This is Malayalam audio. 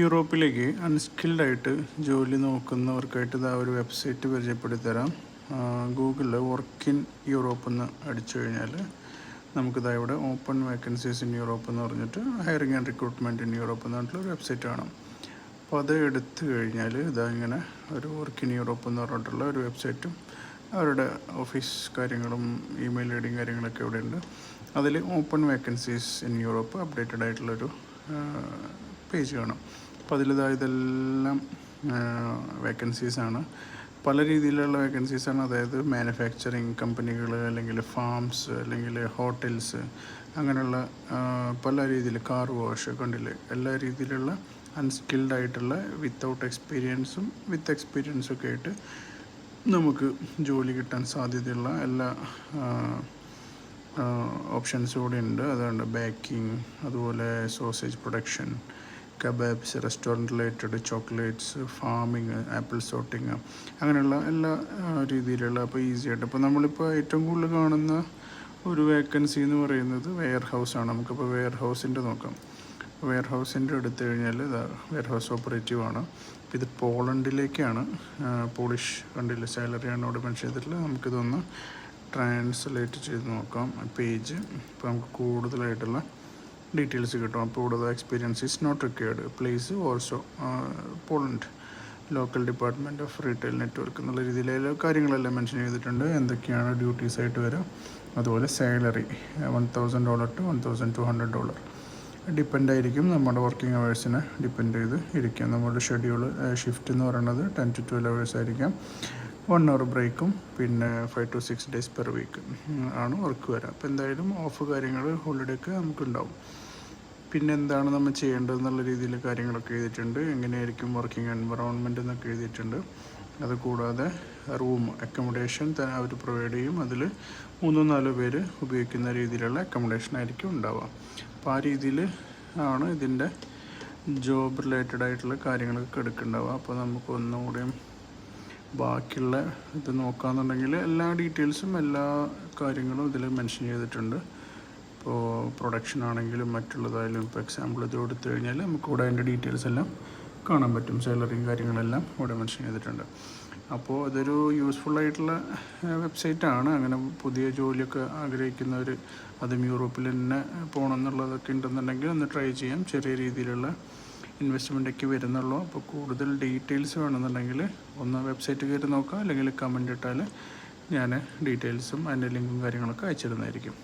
യൂറോപ്പിലേക്ക് അൺസ്കിൽഡായിട്ട് ജോലി നോക്കുന്നവർക്കായിട്ട് ഇതാ ഒരു വെബ്സൈറ്റ് പരിചയപ്പെടുത്തി തരാം. ഗൂഗിളിൽ വർക്ക് ഇൻ യൂറോപ്പ് എന്ന് അടിച്ചു കഴിഞ്ഞാൽ നമുക്കിതാ ഇവിടെ ഓപ്പൺ വേക്കൻസീസ് ഇൻ യൂറോപ്പ് എന്ന് പറഞ്ഞിട്ട് hiring and recruitment in Europe എന്ന് പറഞ്ഞിട്ടുള്ള ഒരു വെബ്സൈറ്റ് കാണാം. അപ്പോൾ അത് എടുത്തു കഴിഞ്ഞാൽ ഇതാ ഇങ്ങനെ ഒരു വർക്ക് ഇൻ യൂറോപ്പ് എന്ന് പറഞ്ഞിട്ടുള്ള ഒരു വെബ്സൈറ്റും അവരുടെ ഓഫീസ് കാര്യങ്ങളും ഇമെയിൽ ഐ ഡിയും കാര്യങ്ങളൊക്കെ ഇവിടെ ഉണ്ട്. അതിൽ open vacancies in Europe updated ആയിട്ടുള്ളൊരു പേജ് കാണാം. അപ്പോൾ അതിലിതാ ഇതെല്ലാം വേക്കൻസീസാണ്. പല രീതിയിലുള്ള വേക്കൻസീസാണ്. അതായത് മാനുഫാക്ചറിങ് കമ്പനികൾ, അല്ലെങ്കിൽ ഫാംസ്, അല്ലെങ്കിൽ ഹോട്ടൽസ്, അങ്ങനെയുള്ള പല രീതിയിൽ, കാർ വാഷ്, കണ്ടില്ലേ, എല്ലാ രീതിയിലുള്ള അൺസ്കിൽഡ് ആയിട്ടുള്ള വിത്തൗട്ട് എക്സ്പീരിയൻസും വിത്ത് എക്സ്പീരിയൻസും ഒക്കെ ആയിട്ട് നമുക്ക് ജോലി കിട്ടാൻ സാധ്യതയുള്ള എല്ലാ ഓപ്ഷൻസും കൂടി ഉണ്ട്. അതുകൊണ്ട് ബേക്കിംഗ്, അതുപോലെ sausage production, kebabs, restaurant related, chocolates, farming, apple sorting, അങ്ങനെയുള്ള എല്ലാ രീതിയിലുള്ള, അപ്പോൾ ഈസി ആയിട്ട്. അപ്പോൾ നമ്മളിപ്പോൾ ഏറ്റവും കൂടുതൽ കാണുന്ന ഒരു വേക്കൻസി എന്ന് പറയുന്നത് വെയർ ഹൗസാണ്. നമുക്കിപ്പോൾ വെയർ ഹൗസിൻ്റെ നോക്കാം. വെയർ ഹൗസിൻ്റെ എടുത്തു കഴിഞ്ഞാൽ വെയർ ഹൗസ് ഓപ്പറേറ്റീവാണ്. ഇത് പോളണ്ടിലേക്കാണ്. പോളിഷ് കണ്ടില്ല, സാലറിയാണ് ഇവിടെ മെൻഷൻ ചെയ്തിട്ടുള്ളത്. നമുക്കിതൊന്ന് ട്രാൻസ്ലേറ്റ് ചെയ്ത് നോക്കാം പേജ്. ഇപ്പോൾ നമുക്ക് കൂടുതലായിട്ടുള്ള ഡീറ്റെയിൽസ് കിട്ടും. അപ്പോൾ ഇവിടെ experience is not required, place also Poland, local department of retail network എന്നുള്ള രീതിയിലുള്ള കാര്യങ്ങളെല്ലാം മെൻഷൻ ചെയ്തിട്ടുണ്ട്. എന്തൊക്കെയാണ് ഡ്യൂട്ടീസ് ആയിട്ട് വരാം, അതുപോലെ സാലറി $1,000 to $1,200 ഡിപ്പെൻഡ് ആയിരിക്കും. നമ്മുടെ വർക്കിംഗ് അവേഴ്സിനെ ഡിപ്പെൻഡ് ചെയ്ത് ഇരിക്കും. നമ്മുടെ ഷെഡ്യൂൾ ഷിഫ്റ്റ് എന്ന് പറയുന്നത് 10 to 12 hours ആയിരിക്കാം. 1 hour ബ്രേക്കും, പിന്നെ 5 to 6 days പെർ വീക്ക് ആണ് വർക്ക് വരാം. അപ്പോൾ എന്തായാലും ഓഫ് കാര്യങ്ങൾ ഹോളിഡേ ഒക്കെ നമുക്കുണ്ടാവും. പിന്നെ എന്താണ് നമ്മൾ ചെയ്യേണ്ടതെന്നുള്ള രീതിയിൽ കാര്യങ്ങളൊക്കെ എഴുതിയിട്ടുണ്ട്. എങ്ങനെയായിരിക്കും വർക്കിംഗ് എൻവറോൺമെൻറ്റ് എന്നൊക്കെ എഴുതിയിട്ടുണ്ട്. അതുകൂടാതെ റൂം അക്കോമഡേഷൻ അവർ പ്രൊവൈഡ് ചെയ്യും. അതിൽ 3-4 പേര് ഉപയോഗിക്കുന്ന രീതിയിലുള്ള അക്കോമഡേഷൻ ആയിരിക്കും ഉണ്ടാവുക. അപ്പോൾ ആ രീതിയിൽ ആണ് ഇതിൻ്റെ ജോബ് റിലേറ്റഡ് ആയിട്ടുള്ള കാര്യങ്ങളൊക്കെ എടുക്കുന്നുണ്ടാവുക. അപ്പോൾ നമുക്ക് ഒന്നുകൂടിയും ബാക്കിയുള്ള ഇത് നോക്കുകയെന്നുണ്ടെങ്കിൽ എല്ലാ ഡീറ്റെയിൽസും എല്ലാ കാര്യങ്ങളും ഇതിൽ മെൻഷൻ ചെയ്തിട്ടുണ്ട്. ഇപ്പോൾ പ്രൊഡക്ഷൻ ആണെങ്കിലും മറ്റുള്ളതായാലും, ഇപ്പോൾ എക്സാമ്പിൾ ഇത് കൊടുത്തു കഴിഞ്ഞാൽ നമുക്ക് ഇവിടെ അതിൻ്റെ ഡീറ്റെയിൽസ് എല്ലാം കാണാൻ പറ്റും. സാലറിയും കാര്യങ്ങളെല്ലാം ഇവിടെ മെൻഷൻ ചെയ്തിട്ടുണ്ട്. അപ്പോൾ ഇതൊരു യൂസ്ഫുള്ളായിട്ടുള്ള വെബ്സൈറ്റാണ്. അങ്ങനെ പുതിയ ജോലിയൊക്കെ ആഗ്രഹിക്കുന്നവർ, അതും യൂറോപ്പിൽ തന്നെ പോകണം എന്നുള്ളതൊക്കെ ഉണ്ടെന്നുണ്ടെങ്കിൽ ഒന്ന് ട്രൈ ചെയ്യാം. ചെറിയ രീതിയിലുള്ള ഇൻവെസ്റ്റ്മെൻറ്റൊക്കെ വരുന്നുള്ളൂ. അപ്പോൾ കൂടുതൽ ഡീറ്റെയിൽസ് വേണമെന്നുണ്ടെങ്കിൽ ഒന്ന് വെബ്സൈറ്റ് കയറി നോക്കാം, അല്ലെങ്കിൽ കമൻ്റ് ഇട്ടാൽ ഞാൻ ഡീറ്റെയിൽസും അതിൻ്റെ ലിങ്കും കാര്യങ്ങളൊക്കെ അയച്ചിരുന്നതായിരിക്കും.